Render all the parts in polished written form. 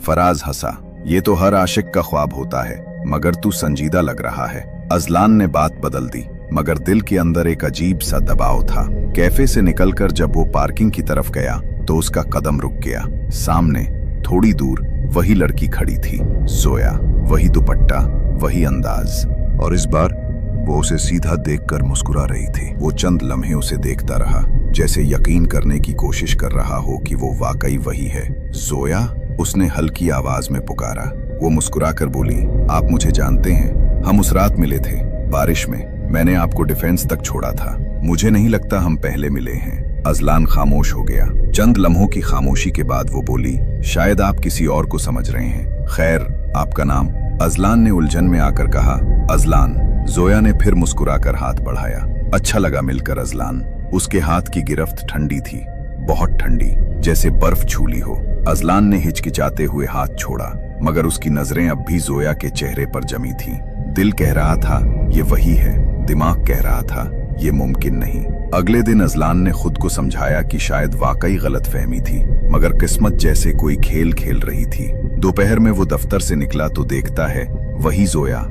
फराज हंसा। ये तो हर आशिक का ख्वाब होता है, मगर तू संजीदा लग रहा है। अजलान ने बात बदल दी, मगर दिल के अंदर एक अजीब सा दबाव था। कैफे से निकलकर जब वो पार्किंग की तरफ गया तो उसका कदम रुक गया। सामने थोड़ी दूर वही लड़की खड़ी थी, जोया। वही दुपट्टा, वही अंदाज, और इस बार वो उसे सीधा देखकर मुस्कुरा रही थी। वो चंद लम्हे उसे देखता रहा, जैसे यकीन करने की कोशिश कर रहा हो कि वो वाकई वही है। जोया, उसने हल्की आवाज में पुकारा। वो मुस्कुराकर बोली, आप मुझे जानते हैं? हम उस रात मिले थे, बारिश में। मैंने आपको डिफेंस तक छोड़ा था। मुझे नहीं लगता हम पहले मिले हैं। अजलान खामोश हो गया। चंद लम्हों की खामोशी के बाद वो बोली, शायद आप किसी और को समझ रहे हैं। खैर, आपका नाम? अजलान ने उलझन में आकर कहा, अजलान। जोया ने फिर मुस्कुराकर हाथ बढ़ाया। अच्छा लगा मिलकर अजलान। उसके हाथ की गिरफ्त ठंडी थी, बहुत ठंडी, जैसे बर्फ छूली हो। अजलान ने हिचकिचाते हुए हाथ छोड़ा, मगर उसकी नजरें अब भी जोया के चेहरे पर जमी थीं। दिल कह रहा था ये वही है, दिमाग कह रहा था ये मुमकिन नहीं। अगले दिन अजलान ने खुद को समझाया कि शायद वाकई गलतफहमी थी, मगर किस्मत जैसे कोई खेल खेल रही थी। दोपहर में वो दफ्तर से निकला तो देखता है वही जोया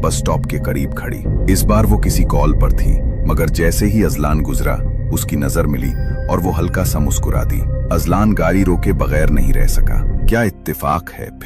बस स्टॉप के करीब खड़ी। इस बार वो किसी कॉल पर थी, मगर जैसे ही अजलान गुजरा उसकी नजर मिली और वो हल्का सा मुस्कुरा दी। अजलान गाड़ी रोके बगैर नहीं रह सका। क्या इत्तेफाक है। फिर